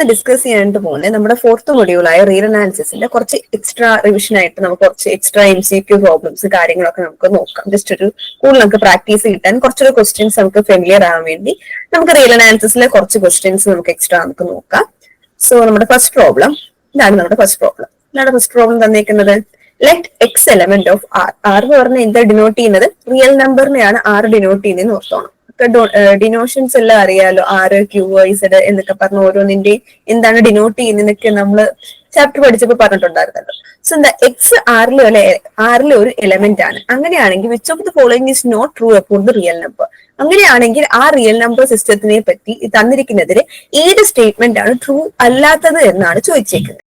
ഇന്ന് ഡിസ്കസ് ചെയ്യാനായിട്ട് പോകുന്നത് നമ്മുടെ ഫോർത്ത് മൊഡ്യൂളായ റിയൽ അനാലിസിസിന്റെ കുറച്ച് എക്സ്ട്രാ റിവിഷൻ ആയിട്ട് നമുക്ക് കുറച്ച് എക്സ്ട്രാ MCQ പ്രോബ്ലംസ് കാര്യങ്ങളൊക്കെ നമുക്ക് നോക്കാം. ജസ്റ്റ് ഒരു കൂടുതൽ നമുക്ക് പ്രാക്ടീസ് കിട്ടാൻ കുറച്ചൊരു ക്വസ്റ്റ്യൻസ് നമുക്ക് ഫെമിലിയർ ആവാൻ വേണ്ടി നമുക്ക് റിയൽ അനാലിസിസിലെ കുറച്ച് ക്വസ്റ്റ്യൻസ് നമുക്ക് എക്സ്ട്രാ നമുക്ക് നോക്കാം. സോ നമ്മുടെ ഫസ്റ്റ് പ്രോബ്ലം ഇതാണ്. നമ്മുടെ ഫസ്റ്റ് പ്രോബ്ലം തന്നേക്കുന്നത് let x element of R എന്ന് പറഞ്ഞാൽ എന്താ ഡിനോട്ട് ചെയ്യുന്നത്? റിയൽ നമ്പറിനെയാണ് ആർ ഡിനോട്ട് ചെയ്യുന്നതെന്ന് ഓർത്തോണം. ഡിനോഷൻസ് എല്ലാം അറിയാലോ, ആർ, ക്യൂ, ഇസഡ് എന്നൊക്കെ പറഞ്ഞ ഓരോന്നിന്റെ എന്താണ് ഡിനോട്ട് ചെയ്യുന്നതൊക്കെ നമ്മള് ചാപ്റ്റർ പഠിച്ചപ്പോൾ പറഞ്ഞിട്ടുണ്ടായിരുന്നല്ലോ. സോ എന്താ എക്സ് ആറിലെ ഒരു എലമെന്റ് ആണ്. അങ്ങനെയാണെങ്കിൽ which of the following is not true upon the real number. അങ്ങനെയാണെങ്കിൽ ആ റിയൽ നമ്പർ സിസ്റ്റത്തിനെ പറ്റി തന്നിരിക്കുന്നതിൽ ഏത് സ്റ്റേറ്റ്മെന്റ് ആണ് ട്രൂ അല്ലാത്തത് എന്നാണ് ചോദിച്ചേക്കുന്നത്.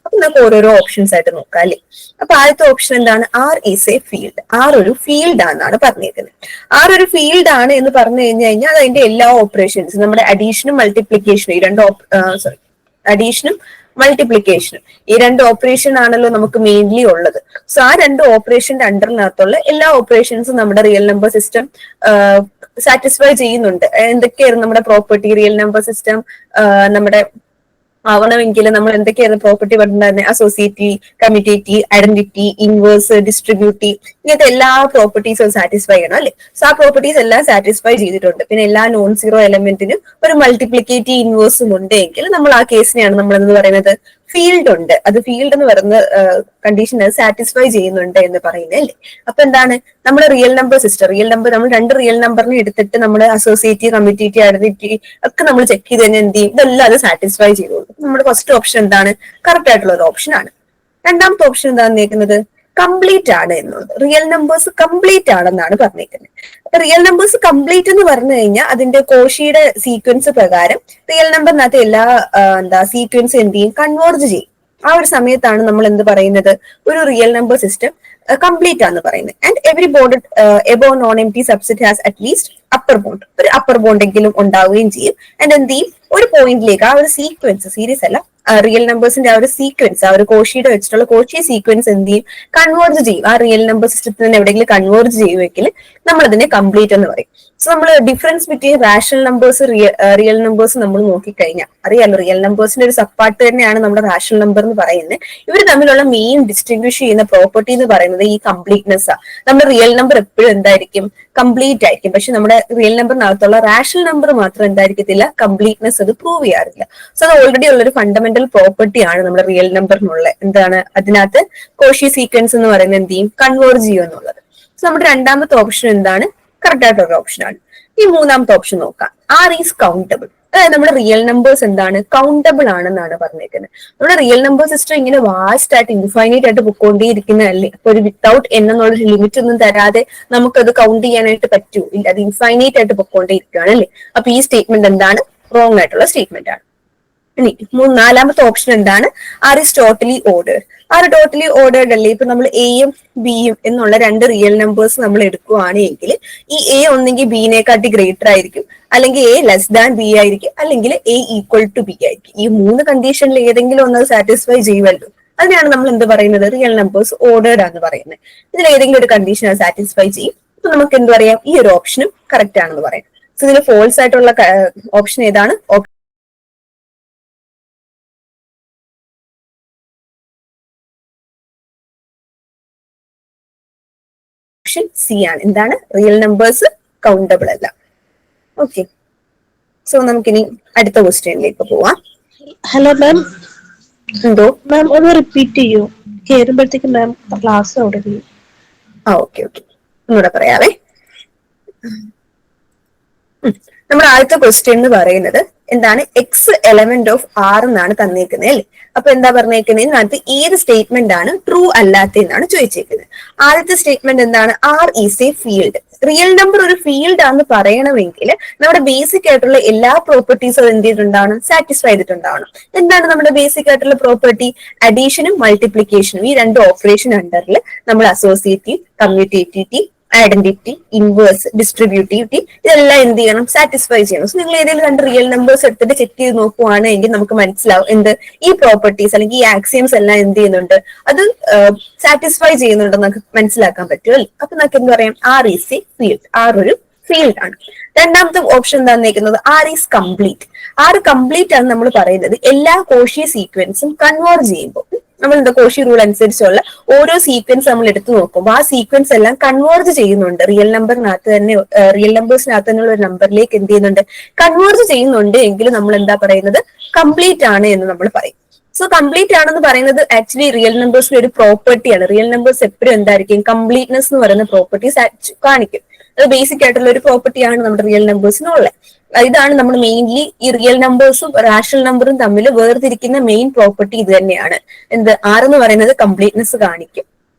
അപ്പൊ നമുക്ക് ഓരോരോ ഓപ്ഷൻസ് ആയിട്ട് നോക്കാം അല്ലെ. അപ്പൊ ആദ്യത്തെ ഓപ്ഷൻ എന്താണ്? R is a field. R ഒരു ഫീൽഡ് ആണെന്നാണ് പറഞ്ഞിരിക്കുന്നത്. ആർ ഒരു ഫീൽഡ് ആണ് എന്ന് പറഞ്ഞു കഴിഞ്ഞാൽ അത് അതിന്റെ എല്ലാ ഓപ്പറേഷൻസും നമ്മുടെ അഡീഷനും മൾട്ടിപ്ലിക്കേഷനും ഈ രണ്ട് ഓപ്പറേഷൻ ആണല്ലോ നമുക്ക് മെയിൻലി ഉള്ളത്. സോ ആ രണ്ട് ഓപ്പറേഷന്റെ അണ്ടറിനകത്തുള്ള എല്ലാ ഓപ്പറേഷൻസും നമ്മുടെ റിയൽ നമ്പർ സിസ്റ്റം സാറ്റിസ്ഫൈ ചെയ്യുന്നുണ്ട്. എന്തൊക്കെയായിരുന്നു നമ്മുടെ പ്രോപ്പർട്ടി? റിയൽ നമ്പർ സിസ്റ്റം നമ്മുടെ ആവണമെങ്കിൽ നമ്മൾ എന്തൊക്കെയാണ് പ്രോപ്പർട്ടി പറഞ്ഞിട്ടുണ്ടായിരുന്നത്? Associative, commutative, identity, inverse, distributive, ഇങ്ങനത്തെ എല്ലാ പ്രോപ്പർട്ടീസും സാറ്റിസ്ഫൈ ചെയ്യണം അല്ലെ. സോ ആ പ്രോപ്പർട്ടീസ് എല്ലാം സാറ്റിസ്ഫൈ ചെയ്തിട്ടുണ്ട്. പിന്നെ എല്ലാ നോൺ സീറോ എലമെന്റിനും ഒരു മൾട്ടിപ്ലിക്കേറ്റീവ് ഇൻവേഴ്സും ഉണ്ടെങ്കിൽ നമ്മൾ ആ കേസിനെയാണ് നമ്മൾ എന്ന് പറയുന്നത് ഫീൽഡ് ഉണ്ട്. അത് ഫീൽഡ് എന്ന് പറയുന്ന കണ്ടീഷൻ അത് സാറ്റിസ്ഫൈ ചെയ്യുന്നുണ്ട് എന്ന് പറയുന്നത് അല്ലേ. അപ്പൊ എന്താണ് നമ്മുടെ റിയൽ നമ്പർ സിസ്റ്റം? നമ്മൾ രണ്ട് റിയൽ നമ്പറിനെ എടുത്തിട്ട് നമ്മൾ അസോസിയേറ്റീവ്, കമ്മ്യൂട്ടേറ്റീവ്, ഐഡന്റിറ്റി ഒക്കെ നമ്മൾ ചെക്ക് ചെയ്ത് തന്നെ എന്ത് ചെയ്യും? ഇതെല്ലാം അത് സാറ്റിസ്ഫൈ ചെയ്തോളൂ. നമ്മുടെ ഫസ്റ്റ് ഓപ്ഷൻ എന്താണ്? കറക്റ്റ് ആയിട്ടുള്ള ഒരു ഓപ്ഷൻ ആണ്. രണ്ടാമത്തെ ഓപ്ഷൻ എന്താണ് പറഞ്ഞേക്കുന്നത്? കംപ്ലീറ്റ് ആണ് എന്നുള്ളത്. റിയൽ നമ്പേഴ്സ് കംപ്ലീറ്റ് ആണെന്നാണ് പറഞ്ഞേക്കുന്നത്. അപ്പൊ റിയൽ നമ്പേഴ്സ് കംപ്ലീറ്റ് എന്ന് പറഞ്ഞു കഴിഞ്ഞാൽ അതിന്റെ കോഷിയുടെ സീക്വൻസ് പ്രകാരം റിയൽ നമ്പറിനകത്ത് എല്ലാ സീക്വൻസ് എന്ത് ചെയ്യും? കൺവേർജ് ചെയ്യും. ആ ഒരു സമയത്താണ് നമ്മൾ എന്ത് പറയുന്നത്? ഒരു റിയൽ നമ്പർ സിസ്റ്റം കംപ്ലീറ്റ് ആണെന്ന് പറയുന്നത്. And every bond above non empty subset has at least upper bond, ഒരു അപ്പർ ബോണ്ട് എങ്കിലും ഉണ്ടാവുകയും ചെയ്യും. ആൻഡ് എന്ത് ചെയ്യും? ഒരു പോയിന്റിലേക്ക് ആ ഒരു സീക്വൻസ്, സീരീസ് അല്ല, റിയൽ നമ്പേഴ്സിന്റെ ആ ഒരു സീക്വൻസ്, ആ ഒരു കോഷിയുടെ വെച്ചിട്ടുള്ള കോഷി സീക്വൻസ് എന്ത് ചെയ്യും? കൺവേർജ് ചെയ്യും. ആ റിയൽ നമ്പർ സിസ്റ്റത്തിന് എവിടെയെങ്കിലും കൺവേർജ് ചെയ്യുമെങ്കിൽ നമ്മൾ അതിനെ കംപ്ലീറ്റ് എന്ന് പറയും. സോ നമ്മൾ difference between rational numbers, real numbers നമ്മൾ നോക്കിക്കഴിഞ്ഞാൽ അറിയാലോ, റിയൽ നമ്പേഴ്സിന്റെ ഒരു സബ് പാർട്ട് തന്നെയാണ് നമ്മുടെ റാഷണൽ നമ്പർ എന്ന് പറയുന്നത്. ഇവർ തമ്മിലുള്ള മെയിൻ ഡിസ്റ്റിംഗ്വിഷ് ചെയ്യുന്ന പ്രോപ്പർട്ടി എന്ന് പറയുന്നത് ഈ കംപ്ലീറ്റ്നെസ് ആണ്. നമ്മുടെ റിയൽ നമ്പർ എപ്പോഴും എന്തായിരിക്കും? കംപ്ലീറ്റ് ആയിരിക്കും. പക്ഷെ നമ്മുടെ റിയൽ നമ്പറിനകത്തുള്ള റാഷണൽ നമ്പർ മാത്രം എന്തായിരിക്കത്തില്ല? കംപ്ലീറ്റ്നെസ് അത് പ്രൂവ് ചെയ്യാറില്ല. സോ അത് ഓൾറെഡി ഉള്ളൊരു ഫണ്ടമെന്റൽ പ്രോപ്പർട്ടി ആണ് നമ്മുടെ റിയൽ നമ്പറിനുള്ള. എന്താണ് അതിനകത്ത്? കോഷി സീക്വൻസ് എന്ന് പറയുന്നത് എന്ത് ചെയ്യും? കൺവേർജ് ചെയ്യും എന്നുള്ളത്. സോ നമ്മുടെ രണ്ടാമത്തെ ഓപ്ഷൻ എന്താണ്? കറക്റ്റ് ആയിട്ടുള്ള ഓപ്ഷൻ ആണ്. ഈ മൂന്നാമത്തെ ഓപ്ഷൻ നോക്കാം. R is countable. അതായത് നമ്മുടെ റിയൽ നമ്പേഴ്സ് എന്താണ്? കൗണ്ടബിൾ ആണെന്നാണ് പറഞ്ഞേക്കുന്നത്. നമ്മുടെ റിയൽ നമ്പർ സിസ്റ്റം ഇങ്ങനെ വാസ്റ്റ് ആയിട്ട് ഇൻഫൈനൈറ്റ് ആയിട്ട് പൊക്കോണ്ടേയിരിക്കുന്നതല്ലേ. അപ്പൊ ഒരു വിത്തൗട്ട് എൻ എന്നുള്ള ലിമിറ്റ് ഒന്നും തരാതെ നമുക്കത് കൗണ്ട് ചെയ്യാനായിട്ട് പറ്റൂ? ഇല്ല, അത് ഇൻഫൈനൈറ്റ് ആയിട്ട് പൊക്കോണ്ടേയിരിക്കുകയാണ് അല്ലേ. അപ്പൊ ഈ സ്റ്റേറ്റ്മെന്റ് എന്താണ്? റോങ് ആയിട്ടുള്ള സ്റ്റേറ്റ്മെന്റ് ആണ്. ഇനി നാലാമത്തെ ഓപ്ഷൻ എന്താണ്? R is totally ordered. R totally ordered അല്ലേ. ഇപ്പൊ നമ്മൾ എയും ബിയും എന്നുള്ള രണ്ട് റിയൽ നമ്പേഴ്സ് നമ്മൾ എടുക്കുകയാണെങ്കിൽ ഈ എ ഒന്നെങ്കിൽ ബിനെക്കാട്ടി ഗ്രേറ്റർ ആയിരിക്കും, അല്ലെങ്കിൽ എ ലെസ് ദാൻ ബി ആയിരിക്കും, അല്ലെങ്കിൽ എ ഈക്വൽ ടു ബി ആയിരിക്കും. ഈ മൂന്ന് കണ്ടീഷനിൽ ഏതെങ്കിലും ഒന്ന് സാറ്റിസ്ഫൈ ചെയ്യുമല്ലോ. അതിനാണ് നമ്മൾ എന്ത് പറയുന്നത്? റിയൽ നമ്പേഴ്സ് ഓർഡേഡ് ആണെന്ന് പറയുന്നത്. ഇതിൽ ഏതെങ്കിലും ഒരു കണ്ടീഷൻ സാറ്റിസ്ഫൈ ചെയ്യും. അപ്പൊ നമുക്ക് എന്ത് പറയാം? ഈ ഒരു ഓപ്ഷനും കറക്റ്റ് ആണെന്ന് പറയാം. സോ ഇതിൽ ഫോൾസ് ആയിട്ടുള്ള ഓപ്ഷൻ ഏതാണ്? ഓപ്ഷൻ സി ആണ്. എന്താണ്? റിയൽ നമ്പേഴ്സ് കൗണ്ടബിൾ അല്ല. ഓക്കെ, സോ നമുക്കിനി അടുത്ത ക്വസ്റ്റ്യനിലേക്ക് പോവാം. Hello ma'am. എന്തോ മാം ഒന്ന് റിപ്പീറ്റ് ചെയ്യൂ, കേറുമ്പോഴത്തേക്ക് മാം ക്ലാസ് തുടങ്ങി. ഓക്കെ ഒന്നുകൂടെ പറയാവേ. നമ്മുടെ ആദ്യത്തെ ക്വസ്റ്റ്യൻ എന്ന് പറയുന്നത് എന്താണ്? എക്സ് എലമെന്റ് ഓഫ് ആർ എന്നാണ് തന്നേക്കുന്നത് അല്ലേ. അപ്പൊ എന്താ പറഞ്ഞേക്കുന്നത്? ഇതിനകത്ത് ഏത് സ്റ്റേറ്റ്മെന്റ് ആണ് ട്രൂ അല്ലാത്ത എന്നാണ് ചോദിച്ചേക്കുന്നത്. ആദ്യത്തെ സ്റ്റേറ്റ്മെന്റ് എന്താണ്? R is a field. Real number ഒരു ഫീൽഡ് ആണെന്ന് പറയണമെങ്കിൽ നമ്മുടെ ബേസിക് ആയിട്ടുള്ള എല്ലാ പ്രോപ്പർട്ടീസും എന്ത് ചെയ്തിട്ടുണ്ടാവണം? സാറ്റിസ്ഫൈ ചെയ്തിട്ടുണ്ടാവണം. എന്താണ് നമ്മുടെ ബേസിക് ആയിട്ടുള്ള പ്രോപ്പർട്ടി? അഡീഷനും മൾട്ടിപ്ലിക്കേഷനും, ഈ രണ്ട് ഓപ്പറേഷൻ അണ്ടറിൽ നമ്മൾ associative, commutative, identity, inverse, distributivity, ഇതെല്ലാം എന്ത് ചെയ്യണം? സാറ്റിസ്ഫൈ ചെയ്യണം. സോ നിങ്ങൾ ഏതെങ്കിലും രണ്ട് റിയൽ നമ്പേഴ്സ് എടുത്തിട്ട് ചെക്ക് ചെയ്ത് നോക്കുവാണെങ്കിൽ നമുക്ക് മനസ്സിലാവും എന്ത് ഈ പ്രോപ്പർട്ടീസ് അല്ലെങ്കിൽ ഈ ആക്സിയംസ് എല്ലാം എന്ത് ചെയ്യുന്നുണ്ട്, അത് സാറ്റിസ്ഫൈ ചെയ്യുന്നുണ്ടെന്ന് നമുക്ക് മനസ്സിലാക്കാൻ പറ്റും അല്ലേ? അപ്പൊ നമുക്ക് എന്ത് പറയാം? R is a field. R ഒരു ഫീൽഡ് ആണ്. രണ്ടാമത്തെ ഓപ്ഷൻ എന്താണെന്നിരിക്കുന്നത്? R is complete. R complete ആണ് നമ്മൾ പറയുന്നത് എല്ലാ കോഷി സീക്വൻസും കൺവേർജ് ചെയ്യുമ്പോൾ നമ്മൾ എന്താ കോഷി റൂൾ അനുസരിച്ചുള്ള ഓരോ സീക്വൻസ് നമ്മൾ എടുത്തു നോക്കുമ്പോൾ ആ സീക്വൻസ് എല്ലാം കൺവേർജ് ചെയ്യുന്നുണ്ട് റിയൽ നമ്പറിനകത്ത് തന്നെ, റിയൽ നമ്പേഴ്സിനകത്ത് തന്നെയുള്ള ഒരു നമ്പറിലേക്ക് എന്ത് ചെയ്യുന്നുണ്ട്? കൺവേർജ് ചെയ്യുന്നുണ്ട് എങ്കിൽ നമ്മൾ എന്താ പറയുന്നത്? കംപ്ലീറ്റ് ആണ് എന്ന് നമ്മൾ പറയും. സോ കംപ്ലീറ്റ് ആണെന്ന് പറയുന്നത് ആക്ച്വലി റിയൽ നമ്പേഴ്സിന്റെ ഒരു പ്രോപ്പർട്ടിയാണ്. റിയൽ നമ്പേഴ്സ് എപ്പോഴും എന്തായിരിക്കും? കംപ്ലീറ്റ്നെസ് എന്ന് പറയുന്ന പ്രോപ്പർട്ടീസ് കാണിക്കും. അത് ബേസിക് ആയിട്ടുള്ള ഒരു പ്രോപ്പർട്ടിയാണ് നമ്മുടെ റിയൽ നമ്പേഴ്സിനുള്ളത്. ഇതാണ് നമ്മൾ മെയിൻലി ഈ റിയൽ നമ്പേഴ്സും റാഷണൽ നമ്പറും തമ്മിൽ വേർതിരിക്കുന്ന മെയിൻ പ്രോപ്പർട്ടി ഇത് തന്നെയാണ്. എന്ത്? ആർ എന്ന് പറയുന്നത് കംപ്ലീറ്റ്നെസ് കാണിക്കും,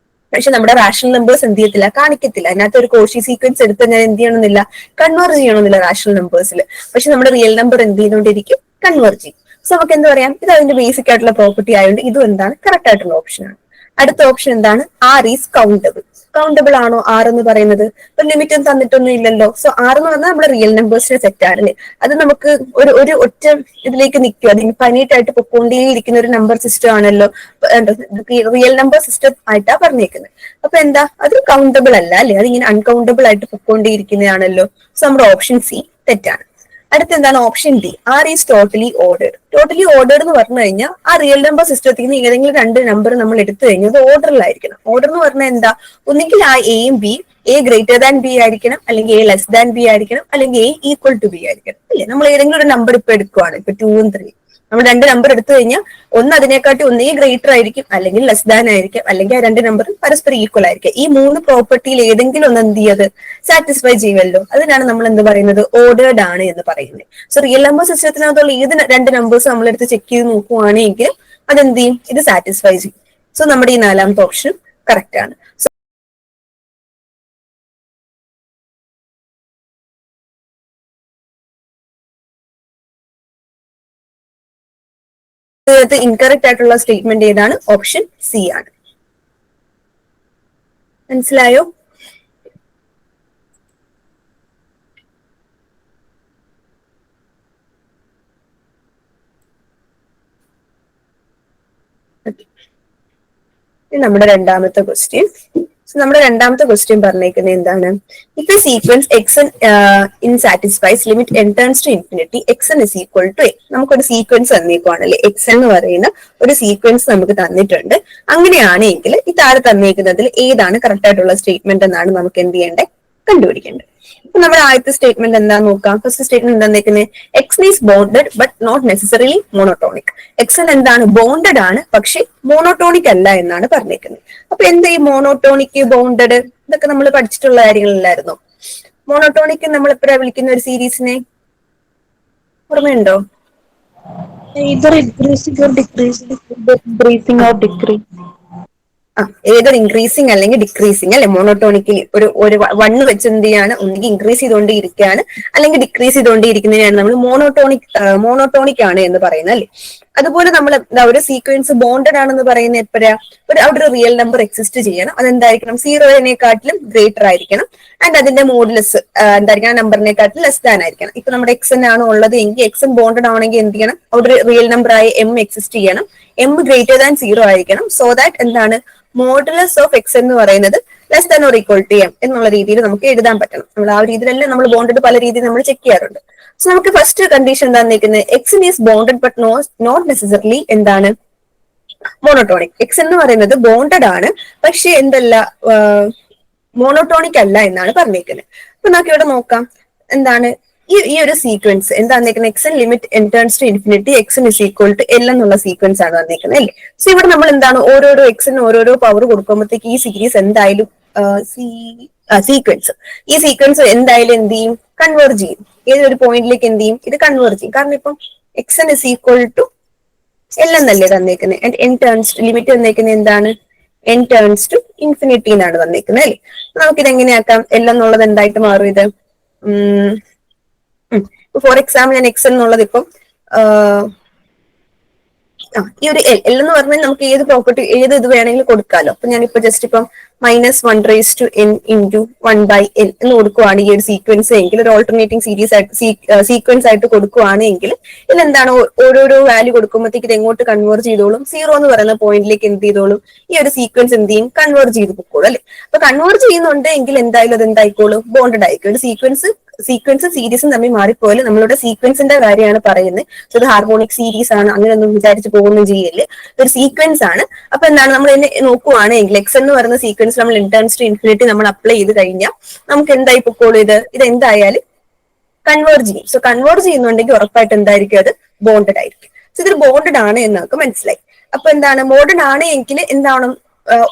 പക്ഷെ നമ്മുടെ റാഷണൽ നമ്പേഴ്സ് എന്ത് ചെയ്യത്തില്ല? കാണിക്കത്തില്ല. അതിനകത്ത് ഒരു കോഷി സീക്വൻസ് എടുത്ത് ഞാൻ എന്ത് ചെയ്യണമെന്നില്ല? കൺവേർജ് ചെയ്യണമെന്നില്ല റാഷണൽ നമ്പേഴ്സിൽ. പക്ഷെ നമ്മുടെ റിയൽ നമ്പർ എന്ത് ചെയ്തുകൊണ്ടിരിക്കും? കൺവേർജ് ചെയ്യും. സോ നമുക്ക് എന്ത് പറയാം? ഇത് അതിന്റെ ബേസിക് ആയിട്ടുള്ള പ്രോപ്പർട്ടി ആയതുകൊണ്ട് ഇതും എന്താണ്? കറക്റ്റ് ആയിട്ടുള്ള ഓപ്ഷൻ ആണ്. അടുത്ത ഓപ്ഷൻ എന്താണ്? R is countable. കൗണ്ടബിൾ ആണോ ആർ എന്ന് പറയുന്നത്? ഇപ്പൊ ലിമിറ്റ് ഒന്നും തന്നിട്ടൊന്നും ഇല്ലല്ലോ. സോ ആർ എന്ന് പറഞ്ഞാൽ നമ്മുടെ റിയൽ നമ്പേഴ്സിന്റെ സെറ്റ് ആണ് അല്ലേ? അത് നമുക്ക് ഒരു ഒറ്റ ഇതിലേക്ക് നിൽക്കുക, അത് ഇൻഫൈനൈറ്റ് ആയിട്ട് പൊക്കോണ്ടേയിരിക്കുന്ന ഒരു നമ്പർ സിസ്റ്റം ആണല്ലോ, റിയൽ നമ്പർ സിസ്റ്റം ആയിട്ടാ പറഞ്ഞേക്കുന്നത്. അപ്പൊ എന്താ? അത് കൗണ്ടബിൾ അല്ല അല്ലെ? അത് ഇങ്ങനെ അൺകൗണ്ടബിൾ ആയിട്ട് പൊക്കോണ്ടേയിരിക്കുന്നതാണല്ലോ. സോ നമ്മുടെ ഓപ്ഷൻ സി തെറ്റാണ്. അടുത്ത എന്താണ്? Option D, R is totally ordered. Totally ordered എന്ന് പറഞ്ഞു കഴിഞ്ഞാൽ ആ റിയൽ നമ്പർ സിസ്റ്റത്തിൽ നിന്ന് ഏതെങ്കിലും രണ്ട് നമ്പർ നമ്മൾ എടുത്തു കഴിഞ്ഞാൽ അത് ഓർഡറിലായിരിക്കണം. ഓർഡർ എന്ന് പറഞ്ഞാൽ എന്താ? ഒന്നുകിൽ ആ എയും B, A greater than B ആയിരിക്കണം, അല്ലെങ്കിൽ എ ലെസ് ദാൻ ബി ആയിരിക്കണം, അല്ലെങ്കിൽ എ ഈക്വൽ ടു ബി ആയിരിക്കണം അല്ലേ? നമ്മൾ ഏതെങ്കിലും ഒരു നമ്പർ ഇപ്പൊ എടുക്കുവാണ്, ഇപ്പൊ 2ഉം 3, നമ്മൾ രണ്ട് നമ്പർ എടുത്തു കഴിഞ്ഞാൽ ഒന്ന് അതിനെക്കാട്ടി ഒന്നേ ഗ്രേറ്റർ ആയിരിക്കും, അല്ലെങ്കിൽ ലെസ് ദാൻ ആയിരിക്കും, അല്ലെങ്കിൽ ആ രണ്ട് നമ്പറും പരസ്പരം ഈക്വൽ ആയിരിക്കും. ഈ മൂന്ന് പ്രോപ്പർട്ടിയിൽ ഏതെങ്കിലും ഒന്ന് എന്ത് ചെയ്യത്? സാറ്റിസ്ഫൈ ചെയ്യുമല്ലോ. അതിനാണ് നമ്മൾ എന്ത് പറയുന്നത്? ഓർഡേർഡ് ആണ് എന്ന് പറയുന്നത്. സോ റിയൽ നമ്പർ സിസ്റ്റത്തിനകത്തുള്ള ഏത് രണ്ട് നമ്പേഴ്സ് നമ്മൾ എടുത്ത് ചെക്ക് ചെയ്ത് നോക്കുവാണെങ്കിൽ അതെന്ത് ചെയ്യും? ഇത് സാറ്റിസ്ഫൈ ചെയ്യും. സോ നമ്മുടെ ഈ നാലാമത്തെ ഓപ്ഷൻ കറക്റ്റ് ആണ്. ഇൻകറക്റ്റ് ആയിട്ടുള്ള സ്റ്റേറ്റ്മെന്റ് ഏതാണ്? ഓപ്ഷൻ സി ആണ്. മനസ്സിലായോ? നമ്മുടെ രണ്ടാമത്തെ ക്വസ്റ്റ്യൻ. നമ്മുടെ രണ്ടാമത്തെ ക്വസ്റ്റ്യൻ പറഞ്ഞേക്കുന്നത് എന്താണ്? If a sequence X in satisfies limit n tends to infinity X n is equal to A. നമുക്കൊരു സീക്വൻസ് തന്നേക്കുവാണല്ലേ, എക്സ് എന്ന് പറയുന്ന ഒരു സീക്വൻസ് നമുക്ക് തന്നിട്ടുണ്ട്. അങ്ങനെയാണെങ്കിൽ ഈ താഴെ തന്നേക്കുന്നതിൽ ഏതാണ് കറക്റ്റ് ആയിട്ടുള്ള സ്റ്റേറ്റ്മെന്റ് എന്നാണ് നമുക്ക് എന്ത് ചെയ്യേണ്ടത്? കണ്ടുപിടിക്കേണ്ടത്. അപ്പൊ നമ്മുടെ ആദ്യത്തെ സ്റ്റേറ്റ്മെന്റ് എന്താ നോക്കാം. ഫസ്റ്റ് സ്റ്റേറ്റ്മെന്റ് എന്താ തന്നേക്കുന്നത്? X is bounded but not necessarily monotonic. X എന്താണ്? ബോണ്ടഡ് ആണ്, പക്ഷെ മോണോട്ടോണിക് അല്ല എന്നാണ് പറഞ്ഞേക്കുന്നത്. അപ്പൊ എന്താ ഈ മോണോട്ടോണിക്, ബൗണ്ടഡ്, ഇതൊക്കെ നമ്മൾ പഠിച്ചിട്ടുള്ള കാര്യങ്ങളിലായിരുന്നു. മോണോട്ടോണിക് നമ്മൾ എപ്പോഴാ വിളിക്കുന്ന ഒരു സീരീസിനെ? ഓർമ്മയുണ്ടോ? either increasing or decreasing, increasing or decreasing. ഏതൊരു ഇൻക്രീസിങ് അല്ലെങ്കിൽ ഡിക്രീസിങ് അല്ലെ? മോണോട്ടോണിക്കലി ഒരു വണ്ണ് വെച്ച് എന്ത് ചെയ്യാണ്? ഒന്നുകിൽ ഇൻക്രീസ് ചെയ്തുകൊണ്ടേയിരിക്കുകയാണ്, അല്ലെങ്കിൽ ഡിക്രീസ് ചെയ്തുകൊണ്ടേയിരിക്കുന്നതിനാണ് നമ്മൾ മോണോട്ടോണിക് ആണ് എന്ന് പറയുന്നത് അല്ലെ? അതുപോലെ നമ്മൾ ഒരു സീക്വൻസ് ബോണ്ടഡ് ആണെന്ന് പറയുന്നത് എപ്പോഴാ? അവിടെ ഒരു റിയൽ നമ്പർ എക്സിസ്റ്റ് ചെയ്യണം. അതെന്തായിരിക്കണം? സീറോനെക്കാട്ടിലും ഗ്രേറ്റർ ആയിരിക്കണം. ആൻഡ് അതിന്റെ മോഡുലസ് എന്തായിരിക്കണം? ആ നമ്പറിനെക്കാട്ടിലും ലെസ് ദാൻ ആയിരിക്കണം. ഇപ്പൊ നമ്മുടെ എക്സ് എൻ ആണ് ഉള്ളത് എങ്കിൽ എക്സ് എൻ ബോണ്ടഡ് ആണെങ്കിൽ എന്ത് ചെയ്യണം? അവിടെ ഒരു റിയൽ നമ്പർ ആയ എം എക്സിസ്റ്റ് ചെയ്യണം. എം ഗ്രേറ്റർ ദാൻ 0 ആയിരിക്കണം. സോ ദാറ്റ് എന്താണ്? മോഡുലസ് ഓഫ് എക്സ് എന്ന് പറയുന്നത് less than or equal to M എന്നുള്ള രീതിയിൽ നമുക്ക് എഴുതാൻ പറ്റണം. നമ്മൾ ആ രീതിയിലല്ലേ നമ്മൾ ബോണ്ടഡ് പല രീതിയിൽ നമ്മൾ ചെക്ക് ചെയ്യാറുണ്ട്. സോ നമുക്ക് ഫസ്റ്റ് കണ്ടീഷൻ എന്താ നിൽക്കുന്നത്? X is bounded but not necessarily എന്താണ്? മോണോട്ടോണിക്. എക്സ് എന്ന് പറയുന്നത് ബോണ്ടഡ് ആണ്, പക്ഷെ എന്തല്ല? മോണോട്ടോണിക് അല്ല എന്നാണ് പറഞ്ഞേക്കുന്നത്. അപ്പൊ നമുക്ക് ഇവിടെ നോക്കാം എന്താണ് ഈ ഒരു സീക്വൻസ് എന്താ വന്നേക്കുന്നത്? X limit n tends to infinity X is equal to L എന്നുള്ള സീക്വൻസ് ആണ് വന്നേക്കുന്നത് അല്ലേ? സോ ഇവിടെ നമ്മൾ എന്താണ് ഓരോരോ എക്സിന് ഓരോരോ പവർ കൊടുക്കുമ്പോഴത്തേക്ക് ഈ സീരീസ് എന്തായാലും ഈ സീക്വൻസ് എന്തായാലും എന്ത് ചെയ്യും? കൺവേർജ് ചെയ്യും. ഏതൊരു പോയിന്റിലേക്ക് എന്ത് ചെയ്യും? ഇത് കൺവേർജ് ചെയ്യും. കാരണം ഇപ്പം X is equal to L എന്നല്ലേ തന്നേക്കുന്നത്. ആൻഡ് എൻ ടേൺസ് ലിമിറ്റ് തന്നേക്കുന്നത് എന്താണ്? എൻ ടേൺസ് ടു ഇൻഫിനിറ്റി എന്നാണ് തന്നേക്കുന്നത് അല്ലേ? നമുക്കിത് എങ്ങനെയാക്കാം? എൽ എന്നുള്ളത് എന്തായിട്ട് മാറും? ഇത് ഫോർ എക്സാമ്പിൾ ഞാൻ എക്സ് എന്നുള്ളത് ഇപ്പം ഈ ഒരു എൽ എന്ന് പറഞ്ഞാൽ നമുക്ക് ഏത് പ്രോപ്പർട്ടി ഏത് ഇത് വേണമെങ്കിലും കൊടുക്കാമല്ലോ. അപ്പൊ ഞാനിപ്പോ ജസ്റ്റ് ഇപ്പം -1/n എന്ന് കൊടുക്കുവാണ് ഈ ഒരു സീക്വൻസ് എങ്കിൽ, ഒരു ഓൾട്ടർനേറ്റിംഗ് സീരീസ് ആയിട്ട് സീക്വൻസ് ആയിട്ട് കൊടുക്കുവാണെങ്കിൽ ഇതിലെന്താണ് ഓരോരോ വാല്യൂ കൊടുക്കുമ്പോഴത്തേക്ക് ഇത് എങ്ങോട്ട് കൺവേർട്ട് ചെയ്തോളും, 0 എന്ന് പറയുന്ന പോയിന്റിലേക്ക് എന്ത് ചെയ്തോളും, ഈ ഒരു സീക്വൻസ് എന്ത് ചെയ്യും, കൺവേർട്ട് ചെയ്ത് പൊക്കോളും അല്ലെ. അപ്പൊ കൺവേർട്ട് ചെയ്യുന്നുണ്ട് എങ്കിൽ എന്തായാലും അത് എന്തായിക്കോളും, ബോണ്ടഡ് ആയിരിക്കും. ഒരു സീക്വൻസ് സീരീസും തമ്മിൽ മാറിപ്പോയാലും നമ്മളുടെ സീക്വൻസിന്റെ കാര്യമാണ് പറയുന്നത്. സോ ഇത് ഹാർമോണിക് സീരീസ് ആണ് അങ്ങനെയൊന്നും വിചാരിച്ച് പോകുന്നു ചെയ്യല്, ഒരു സീക്വൻസ് ആണ്. അപ്പൊ എന്താണ് നമ്മൾ ഇതിനെ നോക്കുവാണെങ്കിൽ എക്സ് എന്ന് പറയുന്ന സീക്വൻസ് നമ്മൾ ഇന്റേൺസ് ടു ഇൻഫിനിറ്റി നമ്മൾ അപ്ലൈ ചെയ്ത് കഴിഞ്ഞാൽ നമുക്ക് എന്തായി പൊക്കോളും, ഇത് എന്തായാലും കൺവേർട്ട് ചെയ്യും. സോ കൺവേർട്ട് ചെയ്യുന്നുണ്ടെങ്കിൽ ഉറപ്പായിട്ട് എന്തായിരിക്കും, അത് ബോണ്ടഡ് ആയിരിക്കും. സോ ഇതൊരു ബോണ്ടഡ് ആണ് എന്ന് നമുക്ക് മനസ്സിലായി. അപ്പൊ എന്താണ് ബോണ്ടഡ് ആണ് എങ്കിൽ എന്താണ്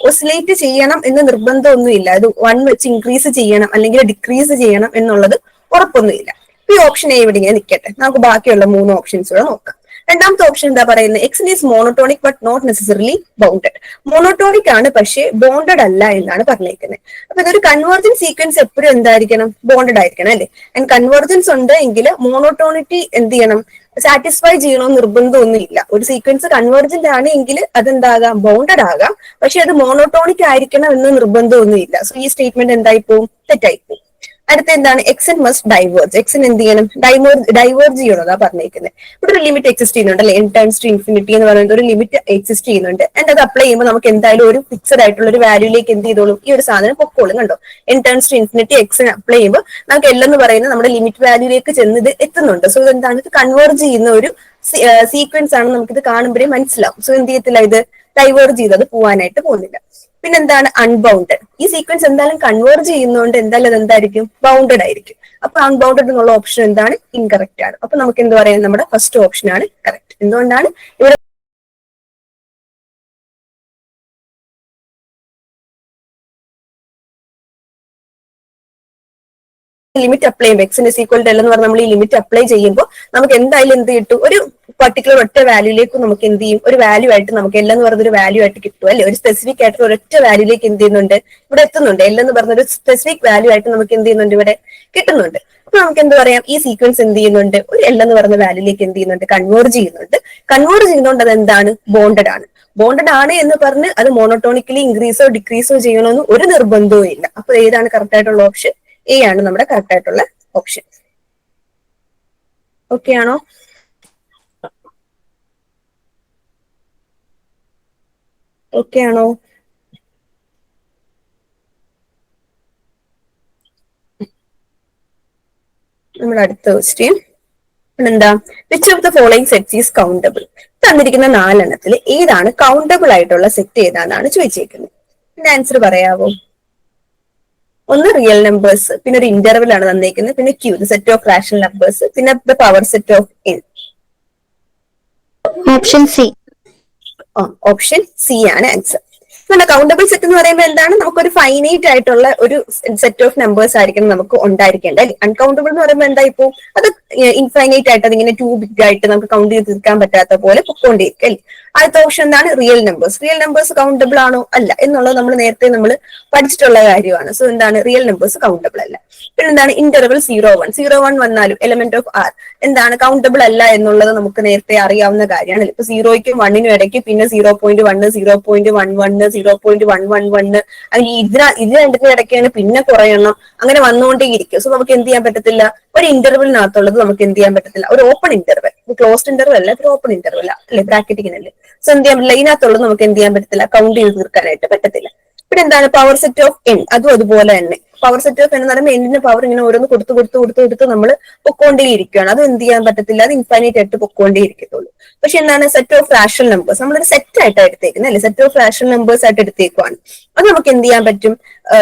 ഓസിലേറ്റ് ചെയ്യണം എന്ന് നിർബന്ധമൊന്നുമില്ല. അത് 1 വെച്ച് ഇൻക്രീസ് ചെയ്യണം അല്ലെങ്കിൽ ഡിക്രീസ് ചെയ്യണം എന്നുള്ളത് ഉറപ്പൊന്നുമില്ല. ഈ ഓപ്ഷൻ എ ഇവിടെ ഇങ്ങനെ നിൽക്കട്ടെ. നമുക്ക് ബാക്കിയുള്ള 3 ഓപ്ഷൻസ് കൂടെ നോക്കാം. രണ്ടാമത്തെ ഓപ്ഷൻ എന്താ പറയുന്നത്, X is monotonic but not necessarily bounded. Monotonic ആണ് പക്ഷേ ബോണ്ടഡ് അല്ല എന്നാണ് പറഞ്ഞേക്കുന്നത്. അപ്പൊ ഇതൊരു കൺവേർജൻസ് സീക്വൻസ് എപ്പോഴും എന്തായിരിക്കണം, ബോണ്ടഡ് ആയിരിക്കണം അല്ലെ. ആൻഡ് കൺവേർജൻസ് ഉണ്ട് എങ്കിൽ മോണോട്ടോണിറ്റി എന്ത് ചെയ്യണം, സാറ്റിസ്ഫൈ ചെയ്യണമെന്ന് നിർബന്ധമൊന്നും ഇല്ല. ഒരു സീക്വൻസ് കൺവേർജന്റ് ആണ് എങ്കിൽ അതെന്താകാം, ബൗണ്ടഡ് ആകാം, പക്ഷെ അത് മോണോട്ടോണിക് ആയിരിക്കണം എന്ന് നിർബന്ധമൊന്നും ഇല്ല. സോ ഈ സ്റ്റേറ്റ്മെന്റ് എന്തായി പോവും, തെറ്റായി പോവും. അടുത്ത എന്താണ്, എക്സൻ മസ്റ്റ് ഡൈവേർജ്. എക്സൻ എന്ത് ചെയ്യണം, ഡൈവേർജ് ചെയ്യണതാ പറഞ്ഞേക്കുന്നത്. ഇവിടെ ഒരു ലിമിറ്റ് എക്സിസ്റ്റ് ചെയ്യുന്നുണ്ട് അല്ലെ, n ടൈംസ് ടു ഇൻഫിനിറ്റി എന്ന് പറയുന്നത് ഒരു ലിമിറ്റ് എക്സിസ്റ്റ് ചെയ്യുന്നുണ്ട്. ആൻഡ് അത് അപ്ലൈ ചെയ്യുമ്പോൾ നമുക്ക് എന്തായാലും ഒരു ഫിക്സഡ് ആയിട്ടുള്ള ഒരു വാല്യൂലേക്ക് എന്ത് ചെയ്തോളും, ഈ ഒരു സാധനം പൊക്കോളും. കണ്ടോ, n times to infinity x n apply ചെയ്യുമ്പോൾ നമുക്ക് L എന്ന് പറയുന്നത് നമ്മുടെ ലിമിറ്റ് വാല്യൂലേക്ക് ചെന്ന് ഇത് എത്തുന്നുണ്ട്. സോ ഇതെന്താണ്, ഇത് കൺവേർജ് ചെയ്യുന്ന ഒരു സീക്വൻസ് ആണ്, നമുക്കിത് കാണുമ്പോഴേ മനസ്സിലാവും. സോ എന്ത് ചെയ്യത്തില്ല, ഇത് ഡൈവേർജ് ചെയ്തത് പോവാനായിട്ട് പോകുന്നില്ല. പിന്നെന്താണ്, അൺബൗണ്ടഡ്. ഈ സീക്വൻസ് എന്തായാലും കൺവേർജ് ചെയ്യുന്നതുകൊണ്ട് എന്തായാലും അത് എന്തായിരിക്കും, ബൗണ്ടഡ് ആയിരിക്കും. അപ്പൊ അൺബൗണ്ടഡ് എന്നുള്ള ഓപ്ഷൻ എന്താണ്, ഇൻകറക്റ്റ് ആണ്. അപ്പൊ നമുക്ക് എന്ത് പറയാം, നമ്മുടെ ഫസ്റ്റ് ഓപ്ഷൻ ആണ് കറക്റ്റ്. എന്തുകൊണ്ടാണ്, ഇവിടെ ലിമിറ്റ് അപ്ലൈ ചെയ്യുമ്പോൾ എക്സിന് ഈക്വൽ ടു എൽ എന്ന് പറഞ്ഞാൽ നമ്മൾ ഈ ലിമിറ്റ് അപ്ലൈ ചെയ്യുമ്പോൾ നമുക്ക് എന്തായാലും എന്ത് കിട്ടും, ഒരു പർട്ടിക്കുലർ ഒറ്റ വാല്യൂലേക്ക് നമുക്ക് എന്ത് ചെയ്യും, ഒരു വാല്യൂ ആയിട്ട് നമുക്ക് എൽ എന്ന് പറയുന്ന ഒരു വാല്യൂ ആയിട്ട് കിട്ടും അല്ലെ. ഒരു സ്പെസിഫിക് ആയിട്ട് ഒരൊറ്റ വാല്യൂലേക്ക് എന്ത് ചെയ്യുന്നുണ്ട്, ഇവിടെ എത്തുന്നുണ്ട്. എൽ എന്ന് പറഞ്ഞ ഒരു സ്പെസിഫിക് വാല്യൂ ആയിട്ട് നമുക്ക് എന്ത് ചെയ്യുന്നുണ്ട്, ഇവിടെ കിട്ടുന്നുണ്ട്. അപ്പൊ നമുക്ക് എന്ത് പറയാം, ഈ സീക്വൻസ് എന്ത് ചെയ്യുന്നുണ്ട്, ഒരു എൽ എന്ന് പറയുന്ന വാല്യൂലേക്ക് എന്ത് ചെയ്യുന്നുണ്ട്, കൺവേർജ് ചെയ്യുന്നുണ്ട്. കൺവേർജ് ചെയ്യുന്നതുകൊണ്ട് അത് എന്താണ്, ബോണ്ടഡ് ആണ്. ബോണ്ടഡ് ആണ് എന്ന് പറഞ്ഞ് അത് മോണോട്ടോണിക്കലി ഇൻക്രീസോ ഡിക്രീസോ ചെയ്യണമെന്ന് ഒരു നിർബന്ധവും ഇല്ല. അപ്പൊ ഏതാണ് കറക്റ്റ് ആയിട്ടുള്ള ഓപ്ഷൻ, എ ആണ് നമ്മുടെ കറക്റ്റ് ആയിട്ടുള്ള ഓപ്ഷൻ. ഓക്കെ ആണോ? ഓക്കെ ആണോ? നമ്മുടെ അടുത്ത ക്വസ്റ്റ്യൻ എന്താ, which of the following sets is countable. തന്നിരിക്കുന്ന 4 ഏതാണ് കൗണ്ടബിൾ ആയിട്ടുള്ള സെറ്റ് ഏതാണെന്നാണ് ചോദിച്ചേക്കുന്നത്. ഇതിന്റെ ആൻസർ പറയാവോ? ഒന്ന് റിയൽ നമ്പേഴ്സ്, പിന്നെ ഒരു ഇന്റർവൽ ആണ് തന്നേക്കുന്നത്, പിന്നെ Q the set of rational numbers, പിന്നെ the power set of n. Option C. Option C ആണ് ആൻസർ. നമ്മുടെ കൗണ്ടബിൾ സെറ്റ് എന്ന് പറയുമ്പോൾ എന്താണ്, നമുക്കൊരു ഫൈനൈറ്റ് ആയിട്ടുള്ള ഒരു സെറ്റ് ഓഫ് നമ്പേഴ്സ് ആയിരിക്കും നമുക്ക് ഉണ്ടായിരിക്കേണ്ടത് അല്ലെ. അൺകൗണ്ടബിൾ എന്ന് പറയുമ്പോൾ എന്താ, ഇപ്പോൾ അത് ഇൻഫൈനൈറ്റ് ആയിട്ട് അതിങ്ങനെ ടു ബിഗ് ആയിട്ട് നമുക്ക് കൗണ്ട് ചെയ്ത് തീർക്കാൻ പറ്റാത്ത പോലെ പൊക്കോണ്ടിരിക്കും അല്ലെ. അടുത്ത ഓപ്ഷൻ എന്താണ്, real numbers. Real numbers countable ആണോ, അല്ല എന്നുള്ളത് നമ്മൾ നേരത്തെ നമ്മൾ പഠിച്ചിട്ടുള്ള കാര്യമാണ്. സോ എന്താണ്, റിയൽ നമ്പേഴ്സ് കൗണ്ടബിൾ അല്ല. പിന്നെ എന്താണ്, ഇന്റർവൽ 0 1 വന്നാലും എലമെന്റ് ഓഫ് ആർ എന്താണ്, കൗണ്ടബിൾ അല്ല എന്നുള്ളത് നമുക്ക് നേരത്തെ അറിയാവുന്ന കാര്യമാണ്. ഇപ്പൊ 0യ്ക്കും 1നും ഇടയ്ക്ക് പിന്നെ 0.1 0.11 0.111 അല്ലെങ്കിൽ ഇത് രണ്ടിനും ഇടയ്ക്കാണ് പിന്നെ കുറെ എണ്ണം അങ്ങനെ വന്നുകൊണ്ടേയിരിക്കും. സോ നമുക്ക് എന്ത് ചെയ്യാൻ പറ്റത്തില്ല, ഒരു ഇന്റർവെലിനകത്തുള്ളത് നമുക്ക് എന്ത് ചെയ്യാൻ പറ്റത്തില്ല, ഒരു ഓപ്പൺ ഇന്റർവെൽ, ക്ലോസ്ഡ് ഇന്റർവെൽ അല്ല, ഒരു ഓപ്പൺ ഇന്റർവെൽ അല്ലെ, ബ്രാക്കറ്റിങ്ങിനല്ലേ. സോ എന്ത് ചെയ്യാൻ പറ്റില്ല, ഇതിനകത്തുള്ളത് നമുക്ക് എന്ത് ചെയ്യാൻ പറ്റത്തില്ല, കൗണ്ട് ചെയ്ത് തീർക്കാനായിട്ട് പറ്റത്തില്ല. പിന്നെ എന്താണ്, പവർ സെറ്റ് ഓഫ് n, അതും അതുപോലെ തന്നെ. പവർ സെറ്റ് ഓഫ് n എന്ന് പറയുമ്പോൾ എന്നിന്റെ പവർ ഇങ്ങനെ ഓരോന്ന് കൊടുത്ത് നമ്മൾ പൊക്കോണ്ടേയിരിക്കുകയാണ്. അത് എന്ത് ചെയ്യാൻ പറ്റത്തില്ല, അത് ഇൻഫൈനൈറ്റ് ആയിട്ട് പൊക്കോണ്ടേയിരിക്കത്തുള്ളൂ. പക്ഷെ എന്താണ്, സെറ്റ് ഓഫ് റാഷണൽ നമ്പേഴ്സ് നമ്മളൊരു സെറ്റ് ആയിട്ട് എടുത്തേക്കുന്നത് അല്ലെ, സെറ്റ് ഓഫ് റാഷണൽ നമ്പേഴ്സ് ആയിട്ട് എടുത്തേക്കുവാണ്. അത് നമുക്ക് എന്ത് ചെയ്യാൻ പറ്റും,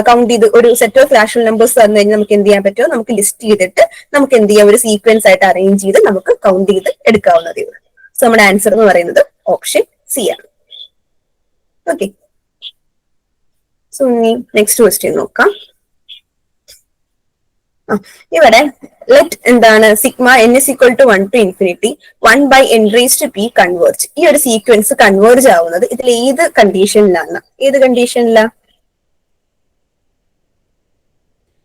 കൗണ്ട് ചെയ്ത് ഒരു സെറ്റ് ഓഫ് റാഷണൽ നമ്പേഴ്സ് തന്നു കഴിഞ്ഞാൽ നമുക്ക് എന്ത് ചെയ്യാൻ പറ്റുമോ, നമുക്ക് ലിസ്റ്റ് ചെയ്തിട്ട് നമുക്ക് എന്ത് ചെയ്യാം, ഒരു സീക്വൻസ് ആയിട്ട് അറേഞ്ച് ചെയ്ത് നമുക്ക് കൗണ്ട് ചെയ്ത് എടുക്കാവുന്നതേ ഉള്ളൂ. സോ നമ്മുടെ ആൻസർ എന്ന് പറയുന്നത് ഓപ്ഷൻ സി ആണ്. ഓക്കെ, സോ ഇനി നെക്സ്റ്റ് ക്വസ്റ്റ്യൻ നോക്കാം. ഇവിടെ ലെറ്റ് എന്താണ്, sigma n is equal to 1 to infinity 1/n raised to p converge. ഈ ഒരു സീക്വൻസ് കൺവേർജ് ആവുന്നത് ഇതിൽ ഏത് കണ്ടീഷനിലാണ്, ഏത് കണ്ടീഷനിലാണ്?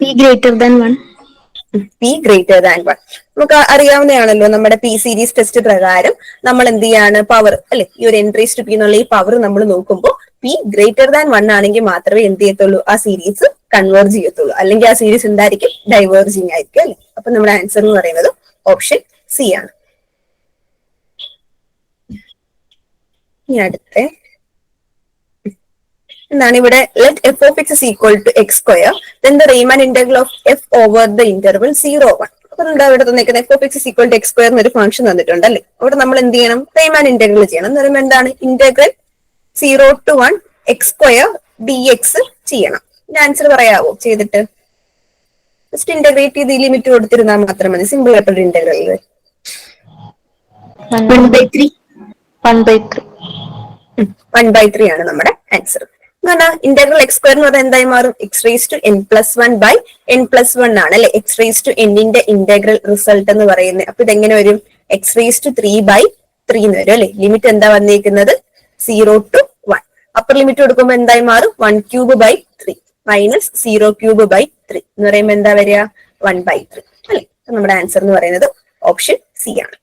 p greater than 1. P greater than 1. നമുക്ക് അറിയാവുന്നതാണല്ലോ നമ്മുടെ പി സീരീസ് ടെസ്റ്റ് പ്രകാരം നമ്മൾ എന്ത് ചെയ്യാണ് പവർ അല്ലെ ഈ ഒരു n raised to p എന്നുള്ള ഈ പവർ നമ്മൾ നോക്കുമ്പോൾ പി ഗ്രേറ്റർ ദാൻ 1 ആണെങ്കിൽ മാത്രമേ എന്ത് ചെയ്യത്തുള്ളൂ ആ സീരീസ് കൺവേർജ് ചെയ്യത്തുള്ളൂ, അല്ലെങ്കിൽ ആ സീരീസ് എന്തായിരിക്കും ഡൈവേർജിങ് ആയിരിക്കും അല്ലെ. അപ്പൊ നമ്മുടെ ആൻസർ എന്ന് പറയുന്നത് ഓപ്ഷൻ സി ആണ്. ഇനി അടുത്ത എന്താണ് ഇവിടെ let F of X is equal to X square then the Riemann integral of F over the interval 0-1. അപ്പൊ എന്താ ഇവിടെ തന്നിരിക്കുന്നത് F of X is equal to X square എന്നൊരു ഫംഗ്ഷൻ തന്നിട്ടുണ്ട് അല്ലേ. അവിടെ നമ്മൾ എന്ത് ചെയ്യണം റീമാൻ ഇന്റഗ്രൽ ചെയ്യണം എന്ന് പറയുമ്പോൾ എന്താണ് integral 0 to 1 X square D X ചെയ്യണം. ആൻസർ പറയാവോ ചെയ്തിട്ട്? ജസ്റ്റ് ഇന്റഗ്രേറ്റ് ചെയ്ത് ഈ ലിമിറ്റ് കൊടുത്തിരുന്നാൽ മാത്രം മതി. സിമ്പിൾ ആയിട്ടുള്ള ഇന്റഗ്രൽ 1/3 ആണ് നമ്മുടെ ആൻസർ. ഇന്റഗ്രൽ എക്സ് സ്ക്വയർ എന്ന് പറഞ്ഞാൽ എന്തായി മാറും? X raise to n plus 1 by n plus 1 ആണ് അല്ലെ. എക്സ് റേസ് ടു എന്നിന്റെ ഇന്റഗ്രൽ റിസൾട്ട് എന്ന് പറയുന്നത്. അപ്പൊ ഇതെങ്ങനെ വരും? എക്സ് റേസ് ടു 3/3 എന്ന് വരും അല്ലെ. ലിമിറ്റ് എന്താ വന്നിരിക്കുന്നത്? 0 to 1. അപ്പർ ലിമിറ്റ് കൊടുക്കുമ്പോൾ എന്തായി മാറും? 1³ / 3 മൈനസ് 0³ / 3 എന്ന് പറയുമ്പോൾ എന്താ വരിക? 1/3 അല്ലെ. നമ്മുടെ ആൻസർ എന്ന് പറയുന്നത് ഓപ്ഷൻ സി ആണ്.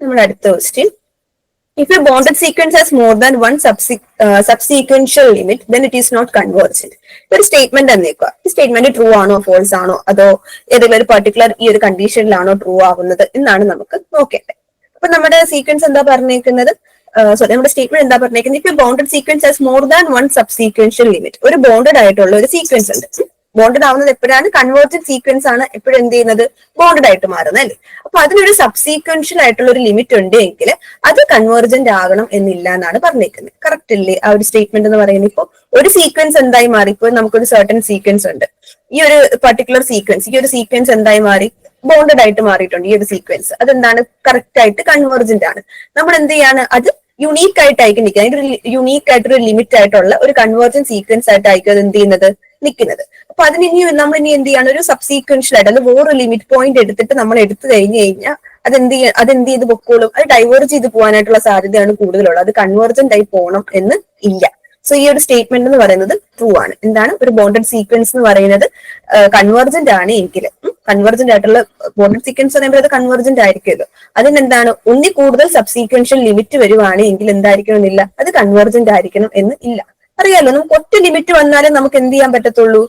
നമ്മുടെ അടുത്ത question, if a bonded sequence has more than one subsequential limit, then it is not convergent. ഒരു സ്റ്റേറ്റ്മെന്റ് തന്നേക്കുക. ഈ സ്റ്റേറ്റ്മെന്റ് ട്രൂ ആണോ ഫോൾസ് ആണോ അതോ ഏതെങ്കിലും ഒരു പർട്ടിക്കുലർ ഈ ഒരു കണ്ടീഷനിലാണോ ട്രൂ ആവുന്നത് എന്നാണ് നമുക്ക് നോക്കേണ്ടത്. അപ്പൊ നമ്മുടെ സീക്വൻസ് എന്താ പറഞ്ഞേക്കുന്നത്? സോറി, നമ്മുടെ സ്റ്റേറ്റ്മെന്റ് എന്താ പറഞ്ഞേക്കുന്നത്? If a bounded sequence has more than one subsequential limit. ഒരു ബോണ്ടഡ് ആയിട്ടുള്ള ഒരു സീക്വൻസ് ഉണ്ട്. ബോണ്ടഡ് ആവുന്നത് എപ്പോഴാണ്? കൺവേർജന്റ് സീക്വൻസ് ആണ് എപ്പോഴും എന്ത് ചെയ്യുന്നത്? ബോണ്ടഡ് ആയിട്ട് മാറുന്നത് അല്ലേ. അപ്പൊ അതിനൊരു സബ്സീക്വൻഷ്യൽ ആയിട്ടുള്ള ഒരു ലിമിറ്റ് ഉണ്ട് എങ്കിൽ അത് കൺവേർജന്റ് ആകണം എന്നില്ല എന്നാണ് പറഞ്ഞേക്കുന്നത്. കറക്റ്റ് അല്ലേ ആ ഒരു സ്റ്റേറ്റ്മെന്റ് എന്ന് പറയുന്നത്? ഇപ്പൊ ഒരു സീക്വൻസ് എന്തായി മാറി? ഇപ്പോൾ നമുക്കൊരു സർട്ടൻ സീക്വൻസ് ഉണ്ട്. ഈ ഒരു പർട്ടിക്കുലർ സീക്വൻസ്, ഈ ഒരു സീക്വൻസ് എന്തായി മാറി? ബോണ്ടഡ് ആയിട്ട് മാറിയിട്ടുണ്ട്. ഈ ഒരു സീക്വൻസ് അതെന്താണ്? കറക്റ്റ് ആയിട്ട് കൺവേർജന്റ് ആണ്. നമ്മൾ എന്ത് ചെയ്യാണ്? അത് യുണീക്ക് ആയിട്ടായിരിക്കും നിൽക്കുക. അതിന്റെ ഒരു യുണീക്ക് ആയിട്ടൊരു ലിമിറ്റ് ആയിട്ടുള്ള ഒരു കൺവേർജന്റ് സീക്വൻസ് ആയിട്ടായിരിക്കും അത് എന്ത് ചെയ്യുന്നത്? നിൽക്കുന്നത്. അപ്പൊ അതിന് നമ്മൾ ഇനി എന്ത് ചെയ്യാണ്? ഒരു സബ്സീക്വൻഷ്യൽ ആയിട്ട് അത് വേറൊരു ലിമിറ്റ് പോയിന്റ് എടുത്തിട്ട് നമ്മൾ എടുത്തു കഴിഞ്ഞു കഴിഞ്ഞാൽ അതെന്ത് ചെയ്ത് പൊക്കോളും? അത് ഡൈവേർജ് ചെയ്ത് പോകാനായിട്ടുള്ള സാധ്യതയാണ് കൂടുതലുള്ളത്. അത് കൺവേർജന്റ് ആയി പോകണം എന്ന് ഇല്ല. സോ ഈ ഒരു സ്റ്റേറ്റ്മെന്റ് എന്ന് പറയുന്നത് ട്രൂ ആണ്. എന്താണ്? ഒരു ബോണ്ടഡ് സീക്വൻസ് എന്ന് പറയുന്നത് കൺവേർജന്റ് ആണ് എങ്കിൽ, കൺവേർജന്റ് ആയിട്ടുള്ള ബോണ്ടഡ് സീക്വൻസ് പറയുമ്പോൾ അത് കൺവേർജന്റ് ആയിരിക്കുമല്ലോ. അതിനെന്താണ്? ഒന്നിൽ കൂടുതൽ സബ്സീക്വൻഷ്യൽ ലിമിറ്റ് വരുവാണ് എങ്കിൽ എന്തായിരിക്കണം എന്നില്ല, അത് കൺവേർജന്റ് ആയിരിക്കണം എന്ന് ഇല്ല. അറിയാലോ, നമുക്ക് ഒറ്റ ലിമിറ്റ് വന്നാലും നമുക്ക് എന്ത് ചെയ്യാൻ പറ്റത്തുള്ളൂ?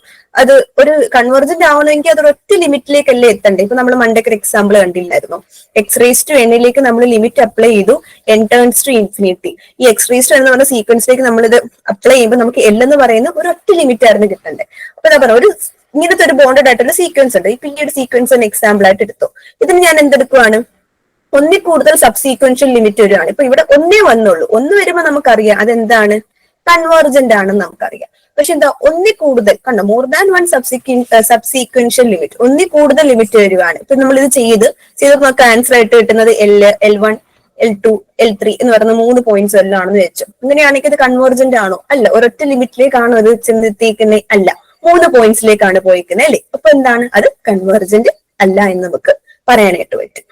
അത് ഒരു കൺവേർജന്റ് ആവണമെങ്കിൽ അത് ഒറ്റ ലിമിറ്റിലേക്കല്ലേ എത്തണ്ടേ. ഇപ്പൊ നമ്മൾ മണ്ടയ്ക്ക് ഒരു എക്സാമ്പിൾ കണ്ടില്ലായിരുന്നോ? എക്സ് റേസ് ടു എന്നിലേക്ക് നമ്മൾ ലിമിറ്റ് അപ്ലൈ ചെയ്തു, n turns to infinity. ഈ എക്സ് റേസ് ടു എന്ന് പറഞ്ഞ സീക്വൻസിലേക്ക് നമ്മൾ ഇത് അപ്ലൈ ചെയ്യുമ്പോൾ നമുക്ക് L എന്ന് പറയുന്ന ഒരു ഒറ്റ ലിമിറ്റ് ആയിരുന്നു കിട്ടണ്ടേ. അപ്പൊ എന്താ പറയുക, ഒരു ഇങ്ങനത്തെ ഒരു ബോണ്ടഡ് ആയിട്ടുള്ള സീക്വൻസ് ഉണ്ട്. ഇപ്പൊ ഈ ഒരു സീക്വൻസ് തന്നെ എക്സാമ്പിൾ ആയിട്ട് എടുത്തു. ഇതിന് ഞാൻ എന്തെടുക്കുവാണ്? ഒന്നിൽ കൂടുതൽ സബ്സീക്വൻഷ്യൽ ലിമിറ്റ് വരുവാണ്. ഇപ്പൊ ഇവിടെ ഒന്നേ വന്നുള്ളൂ. ഒന്ന് വരുമ്പോൾ നമുക്കറിയാം അതെന്താണ്? കൺവേർജന്റ് ആണെന്ന് നമുക്കറിയാം. പക്ഷെ എന്താ? ഒന്നിൽ കൂടുതൽ കണ്ടോ, more than one subsequential limit, ഒന്നിൽ കൂടുതൽ ലിമിറ്റ് വരുവാണ്. ഇപ്പൊ നമ്മൾ ഇത് ചെയ്ത് നമുക്ക് ആൻസർ ആയിട്ട് കിട്ടുന്നത് L1, L2, L3 എന്ന് പറയുന്ന 3 പോയിന്റ്സ് എല്ലാം ആണെന്ന് വെച്ചു. അങ്ങനെയാണെങ്കിൽ ഇത് കൺവേർജന്റ് ആണോ? അല്ല. ഒരൊറ്റ ലിമിറ്റിലേക്കാണോ അത് ചെന്നെത്തിക്കുന്നത്? അല്ല, 3 പോയിന്റ്സിലേക്കാണ് പോയിരിക്കുന്നത് അല്ലേ. അപ്പൊ എന്താണ്? അത് കൺവേർജന്റ് അല്ല എന്ന് നമുക്ക് പറയാനായിട്ട് പറ്റും.